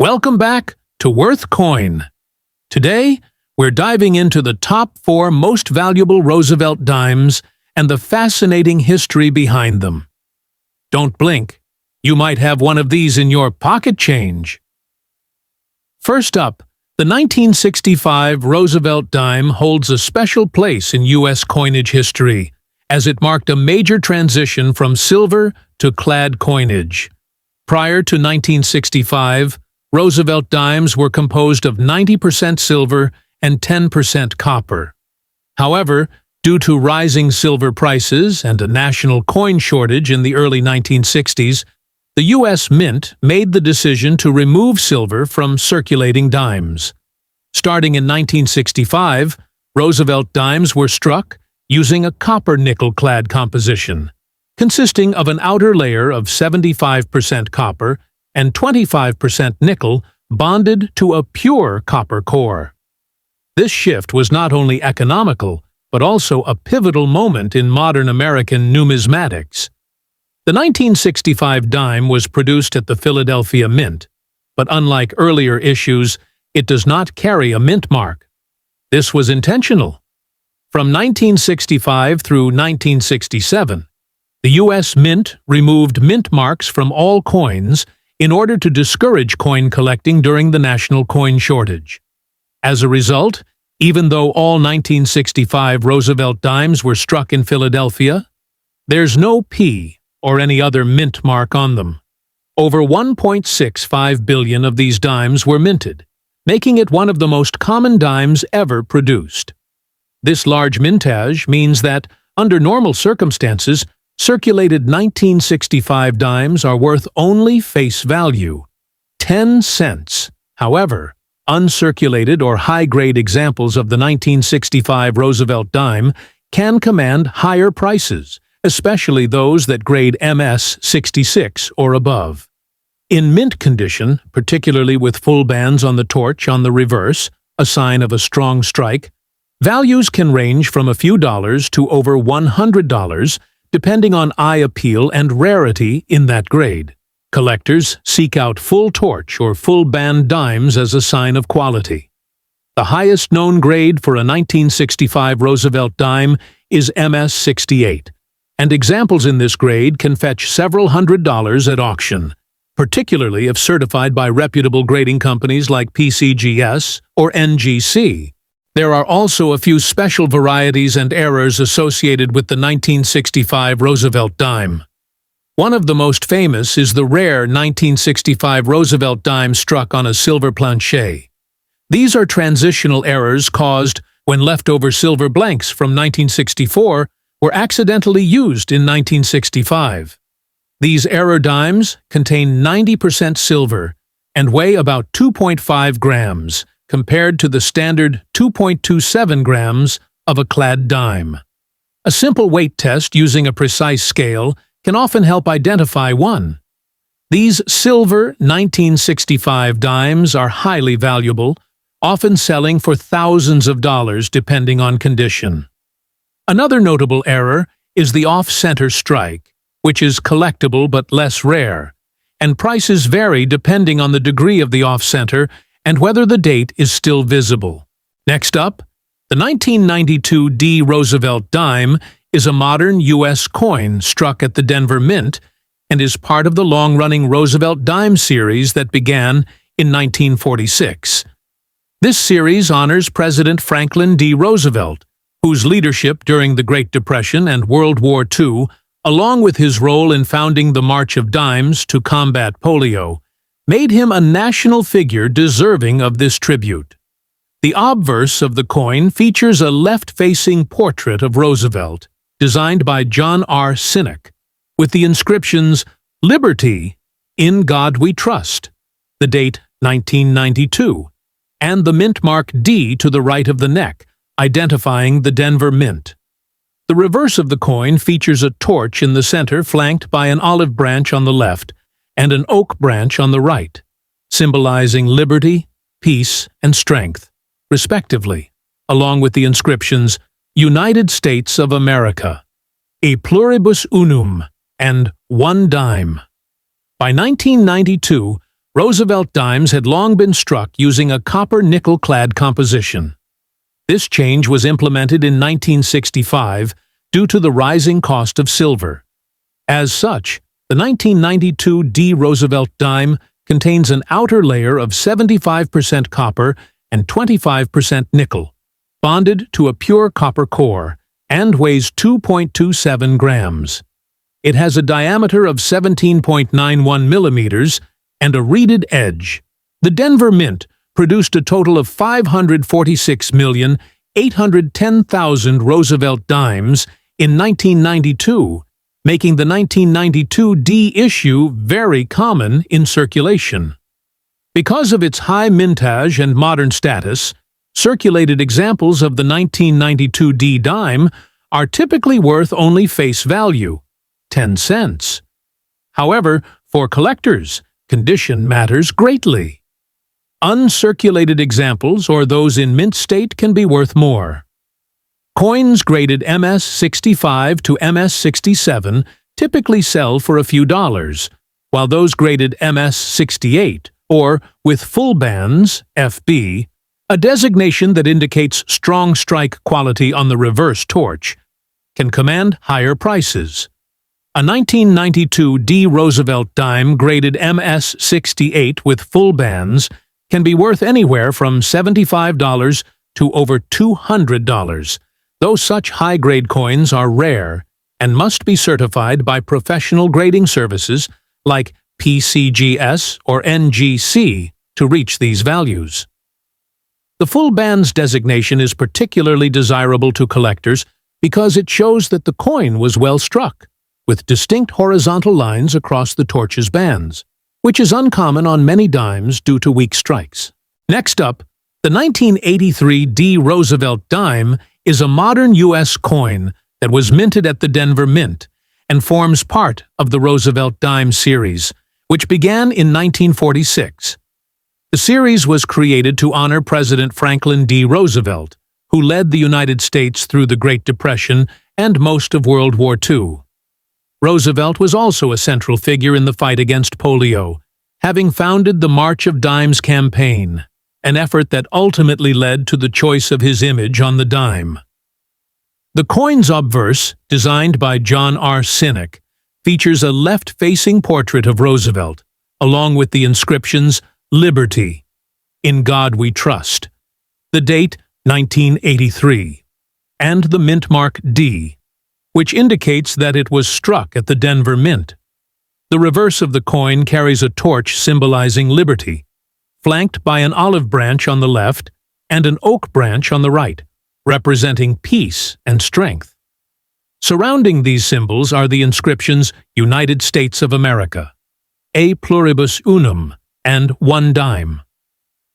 Welcome back to Worth Coin. Today, we're diving into the top 4 most valuable Roosevelt dimes and the fascinating history behind them. Don't blink. You might have one of these in your pocket change. First up, the 1965 Roosevelt dime holds a special place in U.S. coinage history, as it marked a major transition from silver to clad coinage. Prior to 1965, Roosevelt dimes were composed of 90% silver and 10% copper. However, due to rising silver prices and a national coin shortage in the early 1960s, the U.S. Mint made the decision to remove silver from circulating dimes. Starting in 1965, Roosevelt dimes were struck using a copper-nickel-clad composition, consisting of an outer layer of 75% copper and 25% nickel bonded to a pure copper core. This shift was not only economical, but also a pivotal moment in modern American numismatics. The 1965 dime was produced at the Philadelphia Mint, but unlike earlier issues, it does not carry a mint mark. This was intentional. From 1965 through 1967, the U.S. Mint removed mint marks from all coins in order to discourage coin collecting during the national coin shortage. As a result, even though all 1965 Roosevelt dimes were struck in Philadelphia, there's no P or any other mint mark on them. Over 1.65 billion of these dimes were minted, making it one of the most common dimes ever produced. This large mintage means that, under normal circumstances, circulated 1965 dimes are worth only face value, 10 cents. However, uncirculated or high-grade examples of the 1965 Roosevelt dime can command higher prices, especially those that grade MS 66 or above. In mint condition, particularly with full bands on the torch on the reverse, a sign of a strong strike, values can range from a few dollars to over $100, depending on eye appeal and rarity in that grade. Collectors seek out full torch or full band dimes as a sign of quality. The highest known grade for a 1965 Roosevelt dime is MS 68, and examples in this grade can fetch several $100s at auction, particularly if certified by reputable grading companies like PCGS or NGC. There are also a few special varieties and errors associated with the 1965 Roosevelt dime. One of the most famous is the rare 1965 Roosevelt dime struck on a silver plancher. These are transitional errors caused when leftover silver blanks from 1964 were accidentally used in 1965. These error dimes contain 90% silver and weigh about 2.5 grams, compared to the standard 2.27 grams of a clad dime. A simple weight test using a precise scale can often help identify one. These silver 1965 dimes are highly valuable, often selling for thousands of dollars depending on condition. Another notable error is the off-center strike, which is collectible but less rare, and prices vary depending on the degree of the off-center and whether the date is still visible. Next up, the 1992 D Roosevelt dime is a modern U.S. coin struck at the Denver Mint and is part of the long-running Roosevelt dime series that began in 1946. This series honors President Franklin D. Roosevelt, whose leadership during the Great Depression and World War II, along with his role in founding the March of Dimes to combat polio, made him a national figure deserving of this tribute. The obverse of the coin features a left-facing portrait of Roosevelt, designed by John R. Sinek, with the inscriptions, "Liberty, in God we trust," the date 1992, and the mint mark D to the right of the neck, identifying the Denver Mint. The reverse of the coin features a torch in the center flanked by an olive branch on the left and an oak branch on the right, symbolizing liberty, peace, and strength, respectively, along with the inscriptions United States of America, E Pluribus Unum, and One Dime. By 1992, Roosevelt dimes had long been struck using a copper-nickel-clad composition. This change was implemented in 1965 due to the rising cost of silver. As such, the 1992 D Roosevelt dime contains an outer layer of 75% copper and 25% nickel, bonded to a pure copper core, and weighs 2.27 grams. It has a diameter of 17.91 millimeters and a reeded edge. The Denver Mint produced a total of 546,810,000 Roosevelt dimes in 1992, making the 1992 D issue very common in circulation. Because of its high mintage and modern status, circulated examples of the 1992 D dime are typically worth only face value, 10 cents. However, for collectors, condition matters greatly. Uncirculated examples or those in mint state can be worth more. Coins graded MS-65 to MS-67 typically sell for a few dollars, while those graded MS-68, or with full bands, FB, a designation that indicates strong strike quality on the reverse torch, can command higher prices. A 1992 D Roosevelt dime graded MS-68 with full bands can be worth anywhere from $75 to over $200, though such high-grade coins are rare and must be certified by professional grading services like PCGS or NGC to reach these values. The full bands designation is particularly desirable to collectors because it shows that the coin was well struck, with distinct horizontal lines across the torch's bands, which is uncommon on many dimes due to weak strikes. Next up, the 1983 D Roosevelt dime is a modern U.S. coin that was minted at the Denver Mint and forms part of the Roosevelt dime series, which began in 1946. The series was created to honor President Franklin D. Roosevelt, who led the United States through the Great Depression and most of World War II. Roosevelt was also a central figure in the fight against polio, having founded the March of Dimes campaign, an effort that ultimately led to the choice of his image on the dime. The coin's obverse, designed by John R. Sinek, features a left-facing portrait of Roosevelt, along with the inscriptions "Liberty," "In God We Trust," the date 1983, and the mint mark D, which indicates that it was struck at the Denver Mint. The reverse of the coin carries a torch symbolizing liberty, flanked by an olive branch on the left and an oak branch on the right, representing peace and strength. Surrounding these symbols are the inscriptions United States of America, A Pluribus Unum, and One Dime.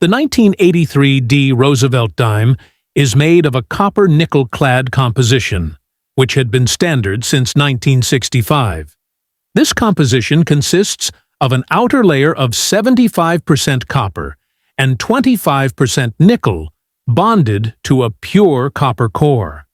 The 1983 D Roosevelt dime is made of a copper-nickel-clad composition, which had been standard since 1965. This composition consists of an outer layer of 75% copper and 25% nickel bonded to a pure copper core.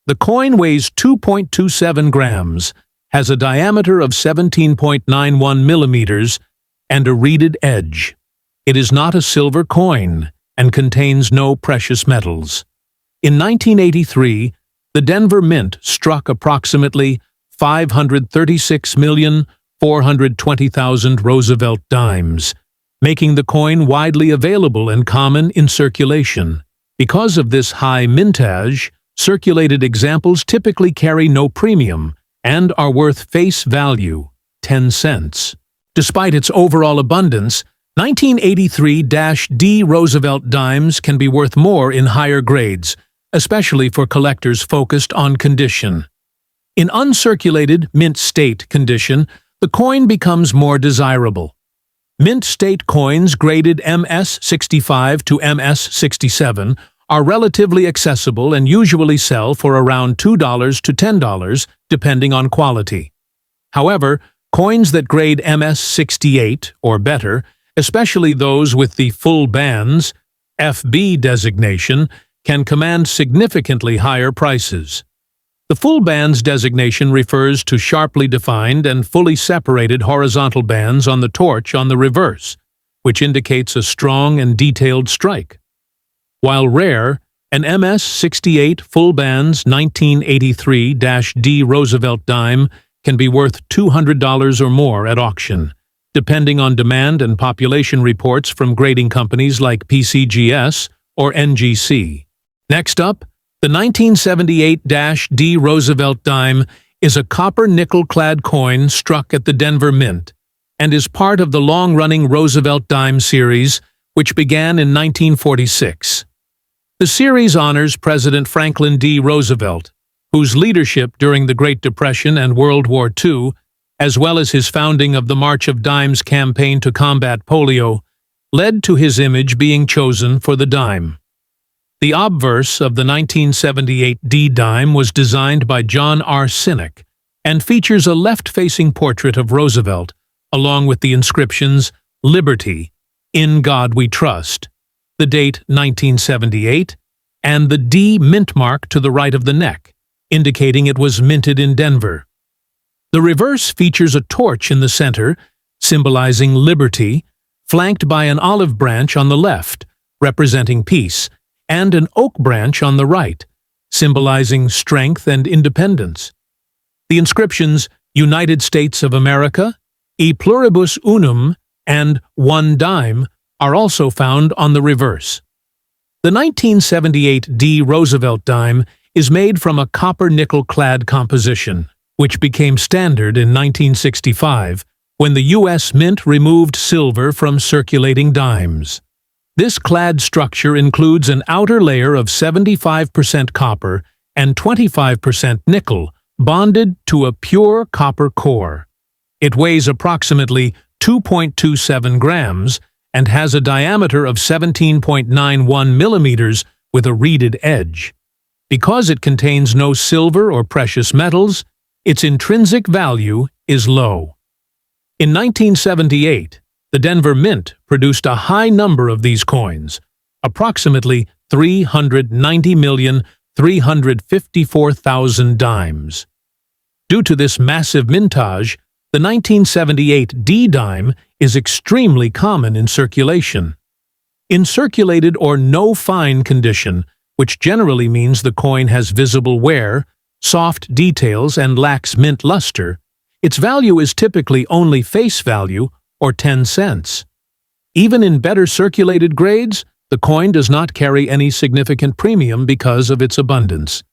The coin weighs 2.27 grams, has a diameter of 17.91 millimeters, and a reeded edge. It is not a silver coin and contains no precious metals. In 1983, the Denver Mint struck approximately 536,420,000 Roosevelt dimes, making the coin widely available and common in circulation. Because of this high mintage, circulated examples typically carry no premium and are worth face value, 10 cents. Despite its overall abundance, 1983-D Roosevelt dimes can be worth more in higher grades, especially for collectors focused on condition. In uncirculated, mint state condition, the coin becomes more desirable. Mint state coins graded MS-65 to MS-67 are relatively accessible and usually sell for around $2 to $10, depending on quality. However, coins that grade MS-68 or better, especially those with the full bands, FB designation, can command significantly higher prices. The full bands designation refers to sharply defined and fully separated horizontal bands on the torch on the reverse, which indicates a strong and detailed strike. While rare, an MS-68 full bands 1983-D Roosevelt dime can be worth $200 or more at auction, depending on demand and population reports from grading companies like PCGS or NGC. Next up, the 1978-D Roosevelt dime is a copper nickel-clad coin struck at the Denver Mint and is part of the long-running Roosevelt dime series, which began in 1946. The series honors President Franklin D. Roosevelt, whose leadership during the Great Depression and World War II, as well as his founding of the March of Dimes campaign to combat polio, led to his image being chosen for the dime. The obverse of the 1978 D dime was designed by John R. Sinek and features a left-facing portrait of Roosevelt, along with the inscriptions "Liberty," "In God We Trust," the date 1978, and the D mint mark to the right of the neck, indicating it was minted in Denver. The reverse features a torch in the center, symbolizing liberty, flanked by an olive branch on the left, representing peace, and an oak branch on the right, symbolizing strength and independence. The inscriptions "United States of America," "E pluribus unum," and "One dime" are also found on the reverse. The 1978 D Roosevelt dime is made from a copper-nickel-clad composition, which became standard in 1965 when the U.S. Mint removed silver from circulating dimes. This clad structure includes an outer layer of 75% copper and 25% nickel, bonded to a pure copper core. It weighs approximately 2.27 grams and has a diameter of 17.91 millimeters with a reeded edge. Because it contains no silver or precious metals, its intrinsic value is low. In 1978, the Denver Mint produced a high number of these coins, approximately 390,354,000 dimes. Due to this massive mintage, the 1978 D dime is extremely common in circulation. In circulated or no-fine condition, which generally means the coin has visible wear, soft details, and lacks mint luster, its value is typically only face value, or 10 cents. Even in better circulated grades, the coin does not carry any significant premium because of its abundance.